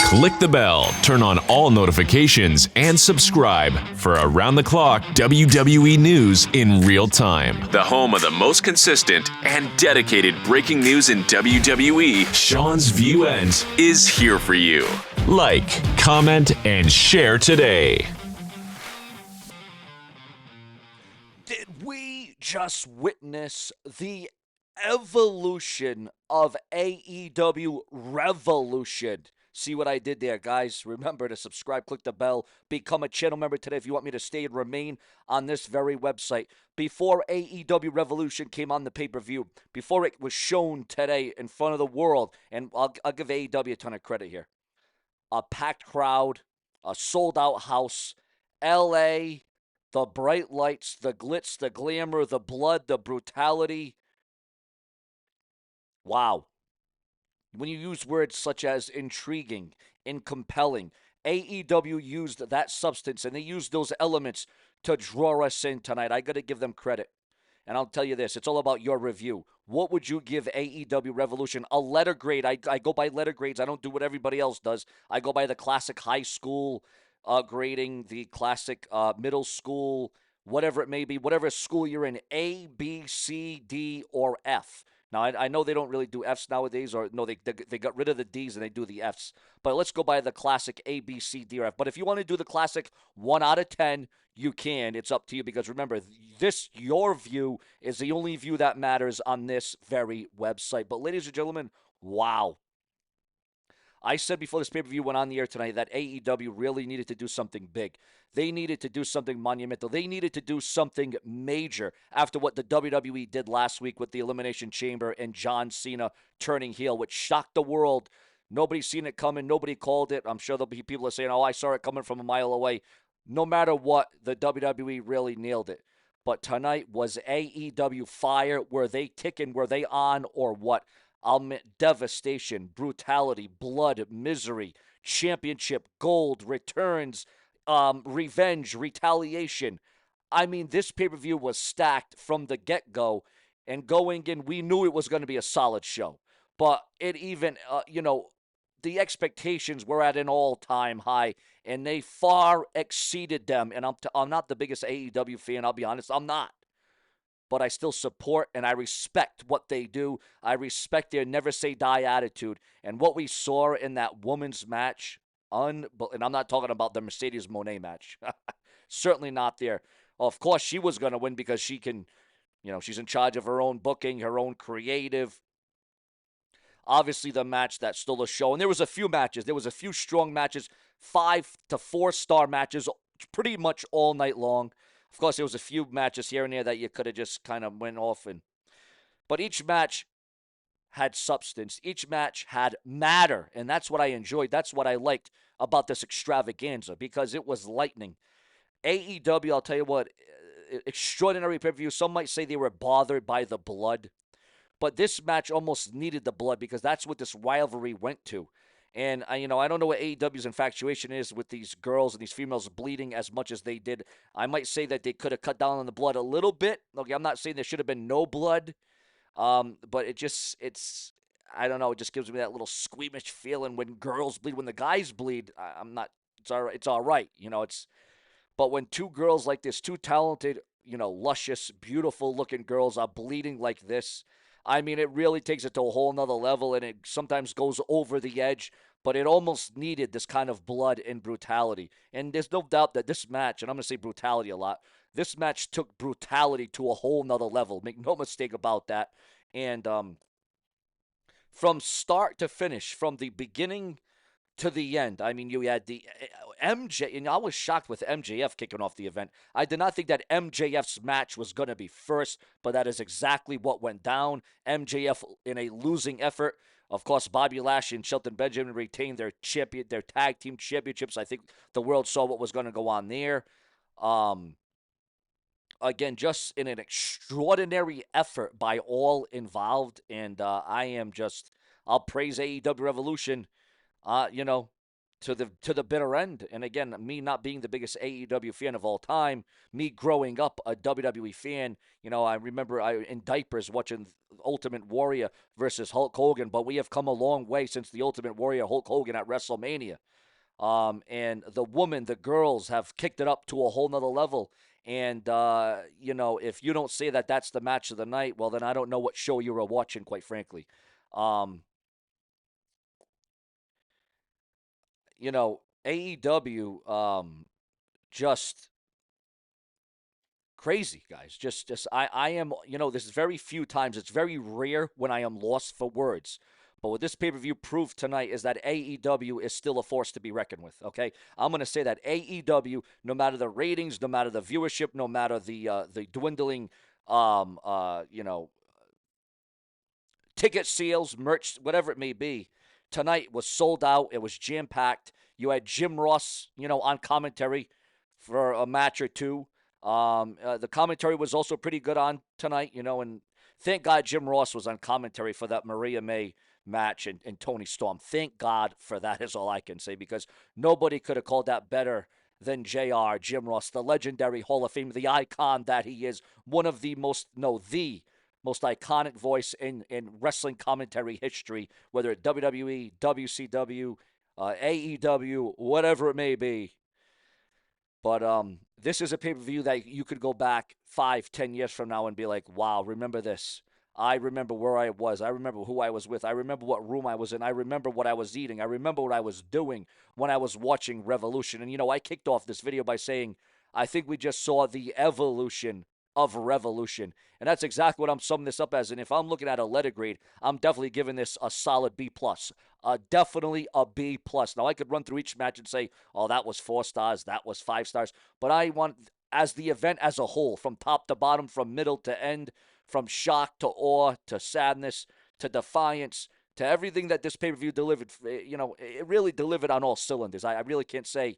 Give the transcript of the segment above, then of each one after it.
Click the bell, turn on all notifications, and subscribe for around-the-clock WWE news in real time. The home of the most consistent and dedicated breaking news in WWE, SeanzViewEnt, is here for you. Like, comment, and share today. Did we just witness the evolution of AEW Revolution? See what I did there, guys? Remember to subscribe, click the bell, become a channel member today if you want me to stay and remain on this very website. Before AEW Revolution came on the pay-per-view, before it was shown today in front of the world, and I'll give AEW a ton of credit here. A packed crowd, a sold-out house, LA, the bright lights, the glitz, the glamour, the blood, the brutality. Wow. When you use words such as intriguing and compelling, AEW used that substance and they used those elements to draw us in tonight. I got to give them credit. And I'll tell you this, it's all about your review. What would you give AEW Revolution? A letter grade. I go by letter grades. I don't do what everybody else does. I go by the classic high school grading, the classic middle school, whatever it may be, whatever school you're in, A, B, C, D, or F. Now, I know they don't really do Fs nowadays, or no, they got rid of the Ds and they do the Fs. But let's go by the classic A, B, C, D, or F. But if you want to do the classic 1 out of 10, you can. It's up to you because remember, your view is the only view that matters on this very website. But ladies and gentlemen, wow. I said before this pay-per-view went on the air tonight that AEW really needed to do something big. They needed to do something monumental. They needed to do something major after what the WWE did last week with the Elimination Chamber and John Cena turning heel, which shocked the world. Nobody's seen it coming. Nobody called it. I'm sure there'll be people that saying, oh, I saw it coming from a mile away. No matter what, the WWE really nailed it. But tonight was AEW fire. Were they ticking? Were they on or what? I'll admit devastation, brutality, blood, misery, championship, gold, returns, revenge, retaliation. I mean, this pay-per-view was stacked from the get-go, and going in, we knew it was going to be a solid show. But it even, the expectations were at an all-time high, and they far exceeded them. And I'm not the biggest AEW fan, I'll be honest. I'm not. But I still support and I respect what they do. I respect their never say die attitude. And what we saw in that women's match, and I'm not talking about the Mercedes Moné match. Certainly not there. Well, of course, she was going to win because she can, she's in charge of her own booking, her own creative. Obviously, the match that stole the show. And there was a few matches. There was a few strong matches, 5 to 4-star matches, pretty much all night long. Of course, there was a few matches here and there that you could have just kind of went off in. But each match had substance. Each match had matter. And that's what I enjoyed. That's what I liked about this extravaganza because it was lightning. AEW, I'll tell you what, extraordinary pay-per-view. Some might say they were bothered by the blood. But this match almost needed the blood because that's what this rivalry went to. And, I don't know what AEW's infatuation is with these girls and these females bleeding as much as they did. I might say that they could have cut down on the blood a little bit. Okay, I'm not saying there should have been no blood. But it just gives me that little squeamish feeling when girls bleed. When the guys bleed, it's all right. But when two girls like this, two talented, luscious, beautiful looking girls are bleeding like this, I mean, it really takes it to a whole nother level, and it sometimes goes over the edge, but it almost needed this kind of blood and brutality. And there's no doubt that this match, and I'm going to say brutality a lot, this match took brutality to a whole nother level. Make no mistake about that. And from start to finish, from the beginning to the end, I mean, you had the MJ, and I was shocked with MJF kicking off the event. I did not think that MJF's match was going to be first, but that is exactly what went down. MJF in a losing effort. Of course, Bobby Lashley and Shelton Benjamin retained their tag team championships. I think the world saw what was going to go on there. Again, just in an extraordinary effort by all involved, and I'll praise AEW Revolution. to the bitter end. And again, me not being the biggest AEW fan of all time, me growing up a WWE fan, I remember in diapers watching Ultimate Warrior versus Hulk Hogan, but we have come a long way since the Ultimate Warrior Hulk Hogan at WrestleMania. And the girls have kicked it up to a whole nother level. And, if you don't say that that's the match of the night, well, then I don't know what show you were watching, quite frankly. Um, AEW, just crazy, guys. I am, this is very few times. It's very rare when I am lost for words. But what this pay-per-view proved tonight is that AEW is still a force to be reckoned with, okay? I'm going to say that AEW, no matter the ratings, no matter the viewership, no matter the dwindling, um, uh, you know, ticket sales, merch, whatever it may be, tonight was sold out. It was jam-packed. You had Jim Ross, on commentary for a match or two. The commentary was also pretty good on tonight, and thank God Jim Ross was on commentary for that Maria May match and Toni Storm. Thank God for that is all I can say, because nobody could have called that better than JR, Jim Ross, the legendary Hall of Fame, the icon that he is, one of the the most iconic voice in wrestling commentary history, whether it's WWE, WCW, AEW, whatever it may be. But this is a pay-per-view that you could go back 5, 10 years from now and be like, wow, remember this. I remember where I was. I remember who I was with. I remember what room I was in. I remember what I was eating. I remember what I was doing when I was watching Revolution. And, I kicked off this video by saying, I think we just saw the evolution of Revolution. And that's exactly what I'm summing this up as. And if I'm looking at a letter grade, I'm definitely giving this a solid B+. Definitely a B+. Now, I could run through each match and say, oh, that was 4 stars, that was 5 stars. But I want, as the event as a whole, from top to bottom, from middle to end, from shock to awe to sadness to defiance to everything that this pay-per-view delivered, it really delivered on all cylinders. I really can't say.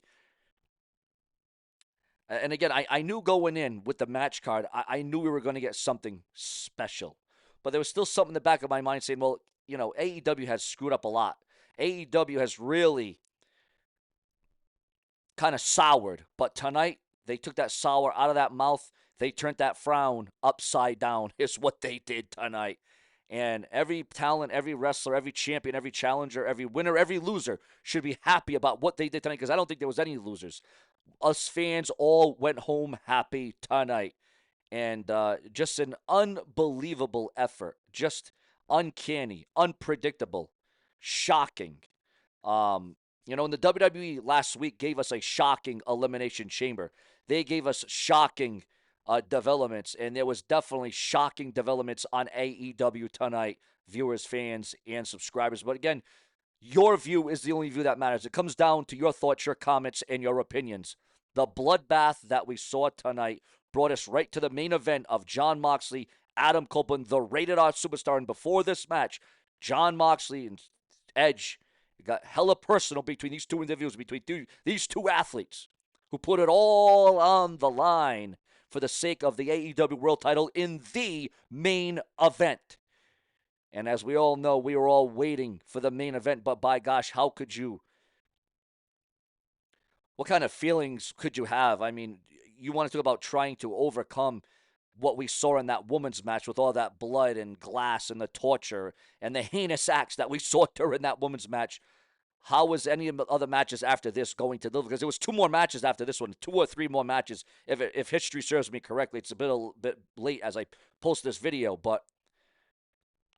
And again, I knew going in with the match card, I knew we were going to get something special. But there was still something in the back of my mind saying, well, AEW has screwed up a lot. AEW has really kind of soured. But tonight, they took that sour out of that mouth. They turned that frown upside down, is what they did tonight. And every talent, every wrestler, every champion, every challenger, every winner, every loser should be happy about what they did tonight, because I don't think there was any losers. Us fans all went home happy tonight. And just an unbelievable effort. Just uncanny, unpredictable, shocking. And the WWE last week gave us a shocking Elimination Chamber. They gave us shocking developments, and there was definitely shocking developments on AEW tonight, viewers, fans, and subscribers. But again, your view is the only view that matters. It comes down to your thoughts, your comments, and your opinions. The bloodbath that we saw tonight brought us right to the main event of Jon Moxley, Adam Copeland, the Rated R Superstar. And before this match, Jon Moxley and Edge got hella personal between these two individuals, between these two athletes who put it all on the line for the sake of the AEW World title in the main event. And as we all know, we were all waiting for the main event, but by gosh, how could you? What kind of feelings could you have? I mean, you want to talk about trying to overcome what we saw in that women's match with all that blood and glass and the torture and the heinous acts that we saw during that women's match. How was any of the other matches after this going to deliver? Because there was 2 more matches after this one, 2 or 3 more matches. If history serves me correctly, it's a bit late as I post this video, but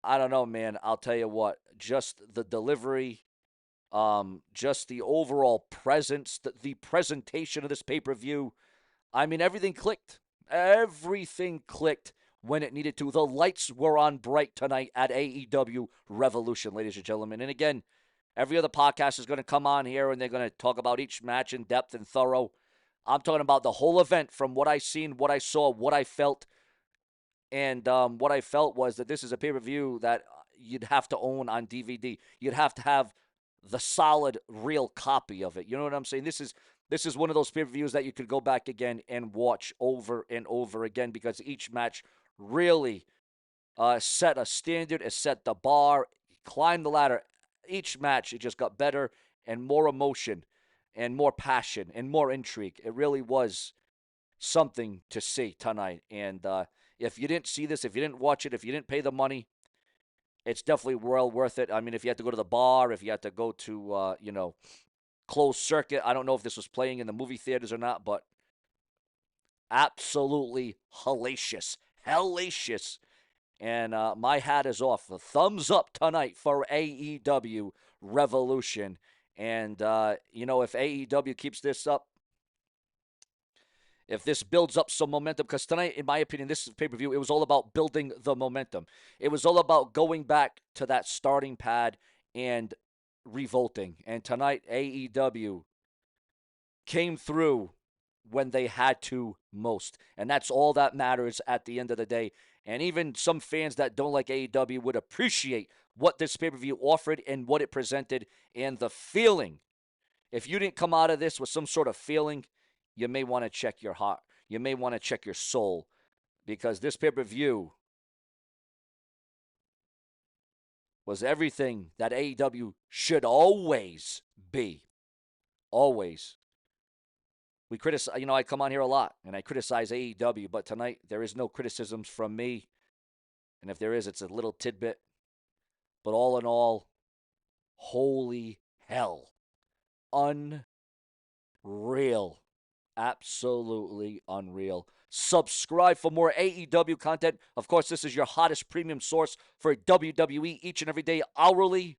I don't know, man. I'll tell you what, just the delivery, just the overall presence, the presentation of this pay-per-view. I mean, everything clicked. Everything clicked when it needed to. The lights were on bright tonight at AEW Revolution, ladies and gentlemen. And again, every other podcast is going to come on here and they're going to talk about each match in depth and thorough. I'm talking about the whole event, from what I seen, what I saw, what I felt. And what I felt was that this is a pay-per-view that you'd have to own on DVD. You'd have to have the solid, real copy of it. You know what I'm saying? This is one of those pay-per-views that you could go back again and watch over and over again, because each match really set a standard, it set the bar, climbed the ladder each match, it just got better and more emotion and more passion and more intrigue. It really was something to see tonight. And if you didn't see this, if you didn't watch it, if you didn't pay the money, it's definitely well worth it. I mean, if you had to go to the bar, if you had to go to, closed circuit, I don't know if this was playing in the movie theaters or not, but absolutely hellacious. Hellacious. And my hat is off. The thumbs up tonight for AEW Revolution. And, if AEW keeps this up, if this builds up some momentum, because tonight, in my opinion, this is pay-per-view, it was all about building the momentum. It was all about going back to that starting pad and revolting. And tonight, AEW came through when they had to most. And that's all that matters at the end of the day. And even some fans that don't like AEW would appreciate what this pay-per-view offered and what it presented and the feeling. If you didn't come out of this with some sort of feeling, you may want to check your heart. You may want to check your soul, because this pay-per-view was everything that AEW should always be. Always. We criticize, I come on here a lot and I criticize AEW, but tonight there is no criticisms from me. And if there is, it's a little tidbit. But all in all, holy hell. Unreal. Absolutely unreal. Subscribe for more AEW content. Of course, this is your hottest premium source for WWE each and every day, hourly.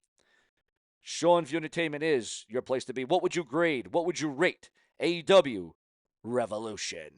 SeanzView Entertainment is your place to be. What would you grade? What would you rate AEW Revolution?